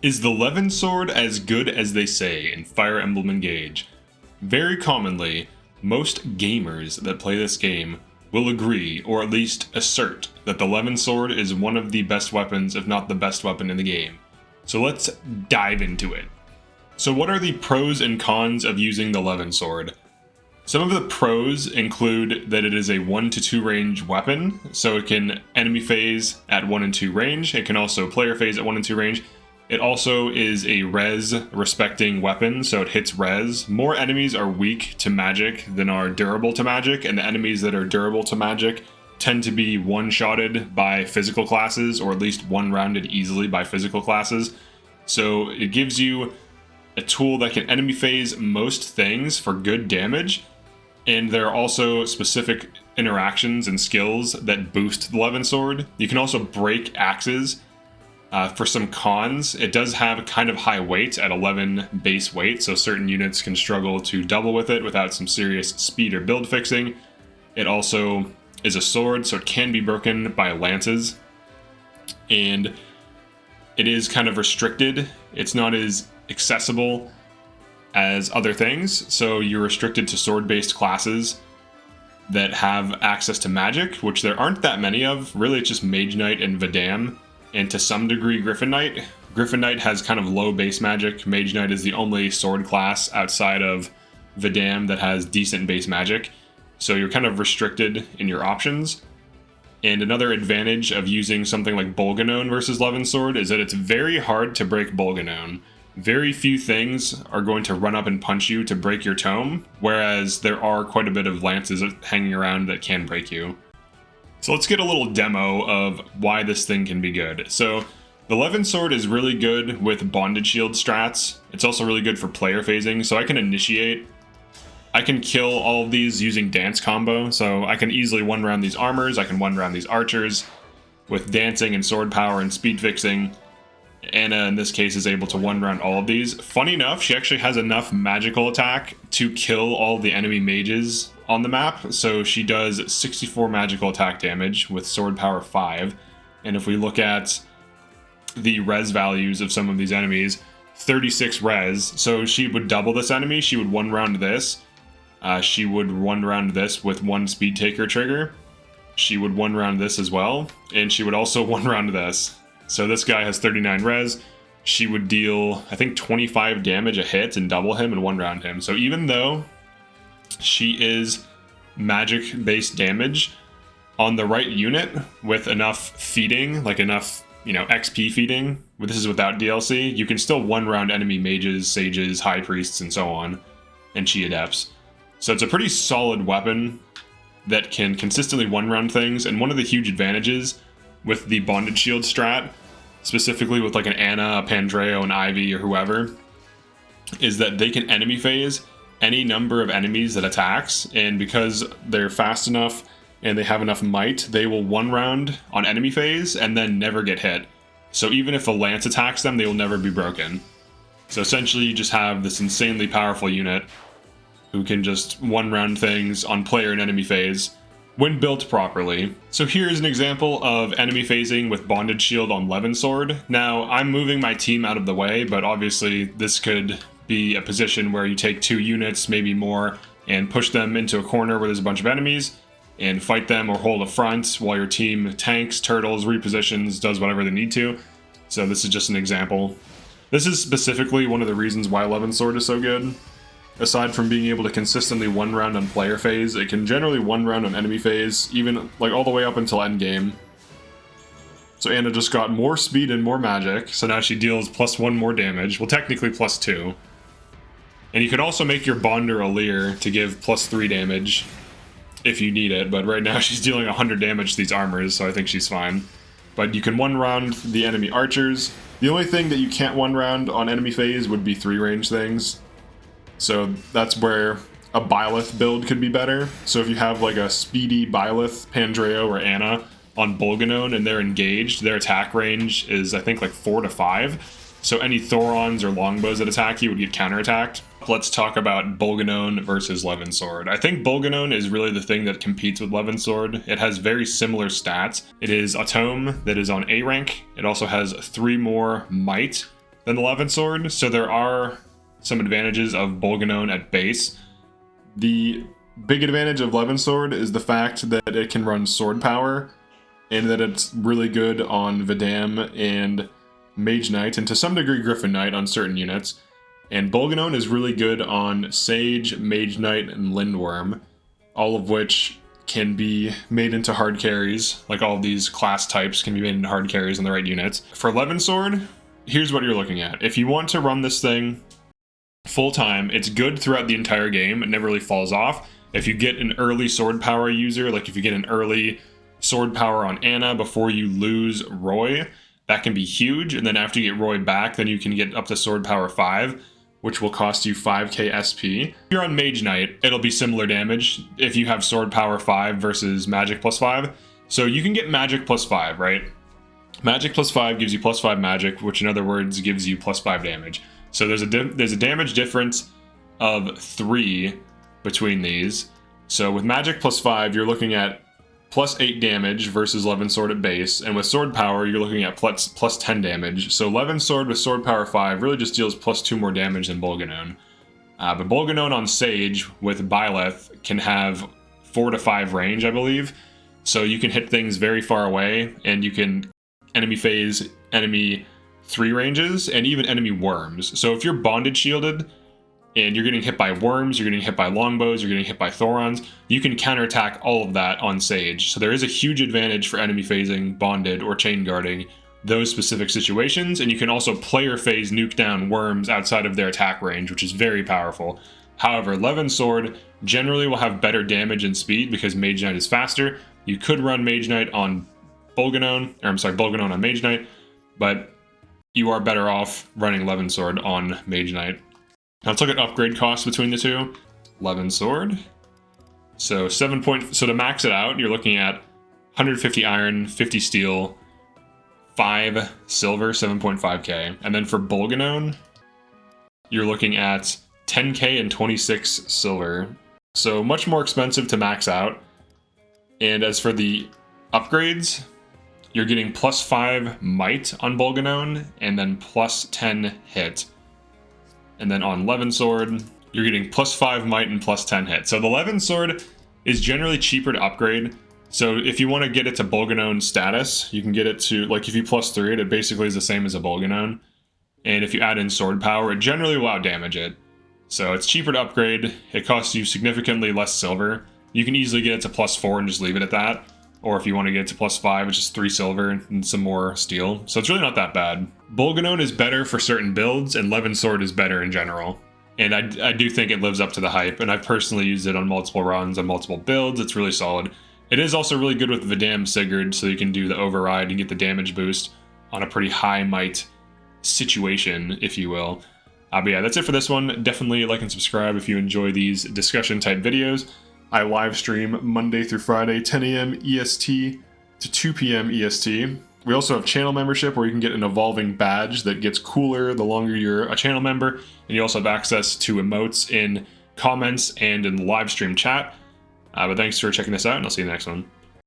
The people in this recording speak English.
Is the Levin Sword as good as they say in Fire Emblem Engage? Very commonly, most gamers that play this game will agree, or at least assert, that the Levin Sword is one of the best weapons, if not the best weapon in the game. So let's dive into it. So what are the pros and cons of using the Levin Sword? Some of the pros include that it is a 1 to 2 range weapon, so it can enemy phase at 1 and 2 range. It can also player phase at 1 and 2 range. It also is a res respecting weapon, so it hits res. More enemies are weak to magic than are durable to magic, and the enemies that are durable to magic tend to be one-shotted by physical classes, or at least one-rounded easily by physical classes. So it gives you a tool that can enemy phase most things for good damage, and there are also specific interactions and skills that boost the Levin Sword. You can also break axes. For some cons, it does have kind of high weight at 11 base weight, so certain units can struggle to double with it without some serious speed or build fixing. It also is a sword, so it can be broken by lances, and it is kind of restricted. It's not as accessible as other things, so you're restricted to sword-based classes that have access to magic, which there aren't that many of. Really, it's just Mage Knight and Vidam, and to some degree Griffin Knight. Griffin Knight has kind of low base magic. Mage Knight is the only sword class outside of Vidam that has decent base magic, so you're kind of restricted in your options. And another advantage of using something like Bolganone versus Levin Sword is that it's very hard to break Bolganone. Very few things are going to run up and punch you to break your tome, whereas there are quite a bit of lances hanging around that can break you. So let's get a little demo of why this thing can be good. So the Levin Sword is really good with bonded shield strats. It's also really good for player phasing, so I can initiate. I can kill all of these using dance combo, so I can easily one-round these armors, I can one-round these archers. With dancing and sword power and speed fixing, Anna in this case is able to one-round all of these. Funny enough, she actually has enough magical attack to kill all the enemy mages on the map, so she does 64 magical attack damage with sword power 5. And if we look at the res values of some of these enemies, 36 res, so she would double this enemy. She would one-round this. She would one-round this with one speed taker trigger. She would one-round this as well, and she would also one-round this. So this guy has 39 res. She would deal, I think, 25 damage a hit and double him and one-round him. So even though she is magic-based damage, on the right unit with enough feeding, like enough, XP feeding, this is without DLC, you can still one-round enemy mages, sages, high priests, and so on, and chi adepts. So it's a pretty solid weapon that can consistently one-round things, and one of the huge advantages with the bonded shield strat, specifically with like an Anna, a Pandreo, an Ivy, or whoever, is that they can enemy phase any number of enemies that attacks, and because they're fast enough and they have enough might, they will one round on enemy phase and then never get hit. So even if a lance attacks them, they will never be broken. So essentially you just have this insanely powerful unit who can just one round things on player and enemy phase when built properly. So here's an example of enemy phasing with bonded shield on Levin Sword. Now I'm moving my team out of the way, but obviously this could be a position where you take 2 units, maybe more, and push them into a corner where there's a bunch of enemies and fight them or hold a front while your team tanks, turtles, repositions, does whatever they need to. So this is just an example. This is specifically one of the reasons why Levin Sword is so good. Aside from being able to consistently one round on player phase, it can generally one round on enemy phase, even like all the way up until endgame. So Anna just got more speed and more magic, so now she deals +1 more damage, well technically +2. And you could also make your Bonder a Leer to give +3 damage if you need it, but right now she's dealing 100 damage to these armors, so I think she's fine. But you can one round the enemy archers. The only thing that you can't one round on enemy phase would be 3 range things. So that's where a Byleth build could be better. So if you have like a speedy Byleth, Pandreo, or Anna on Bolganone and they're engaged, their attack range is I think like 4 to 5. So any Thorons or Longbows that attack you would get counterattacked. Let's talk about Bolganone versus Levin Sword. I think Bolganone is really the thing that competes with Levin Sword. It has very similar stats. It is a tome that is on A rank. It also has 3 more might than the Levin Sword, so there are some advantages of Bolganone at base. The big advantage of Levin Sword is the fact that it can run sword power, and that it's really good on Vidam and Mage Knight, and to some degree Griffin Knight on certain units. And Bolganone is really good on Sage, Mage Knight, and Lindworm, all of which can be made into hard carries. Like all of these class types can be made into hard carries on the right units. For Levin Sword, here's what you're looking at. If you want to run this thing full time, it's good throughout the entire game. It never really falls off. If you get an early sword power user, like if you get an early sword power on Anna before you lose Roy, that can be huge. And then after you get Roy back, then you can get up to sword power 5, which will cost you 5k SP. If you're on Mage Knight, it'll be similar damage if you have sword power 5 versus magic plus 5. So you can get magic plus 5, right? Magic plus 5 gives you plus 5 magic, which in other words gives you plus 5 damage. So there's a damage difference of 3 between these. So with magic plus 5, you're looking at plus 8 damage versus Levin Sword at base, and with sword power, you're looking at plus 10 damage. So Levin Sword with sword power 5 really just deals plus 2 more damage than Bolganone. But Bolganone on Sage with Byleth can have 4 to 5 range, I believe. So you can hit things very far away, and you can enemy phase, enemy 3 ranges, and even enemy worms. So if you're bonded shielded, and you're getting hit by worms, you're getting hit by longbows, you're getting hit by Thorons, you can counterattack all of that on Sage. So there is a huge advantage for enemy phasing, bonded, or chain guarding those specific situations, and you can also player phase nuke down worms outside of their attack range, which is very powerful. However, Levin Sword generally will have better damage and speed because Mage Knight is faster. You could run Mage Knight on Bolganone on Mage Knight, but you are better off running Levin Sword on Mage Knight. Now let's look at upgrade costs between the two. Levin Sword. So to max it out, you're looking at 150 iron, 50 steel, 5 silver, 7.5k. And then for Bolganone, you're looking at 10k and 26 silver. So much more expensive to max out. And as for the upgrades, you're getting plus 5 might on Bolganone, and then plus 10 hit. And then on Levin Sword, you're getting plus 5 might and plus 10 hit. So the Levin Sword is generally cheaper to upgrade. So if you want to get it to Bolganone status, you can get it to, like if you plus 3 it basically is the same as a Bolganone. And if you add in sword power, it generally will outdamage it. So it's cheaper to upgrade. It costs you significantly less silver. You can easily get it to plus 4 and just leave it at that. Or if you want to get it to plus 5, it's just 3 silver and some more steel. So it's really not that bad. Bolganone is better for certain builds, and Levin Sword is better in general. And I do think it lives up to the hype, and I've personally used it on multiple runs, on multiple builds. It's really solid. It is also really good with Vidam Sigurd, so you can do the override and get the damage boost on a pretty high might situation, if you will. But yeah, that's it for this one. Definitely like and subscribe if you enjoy these discussion type videos. I live stream Monday through Friday, 10 a.m. EST to 2 p.m. EST. We also have channel membership where you can get an evolving badge that gets cooler the longer you're a channel member. And you also have access to emotes in comments and in the live stream chat. But thanks for checking this out, and I'll see you in the next one.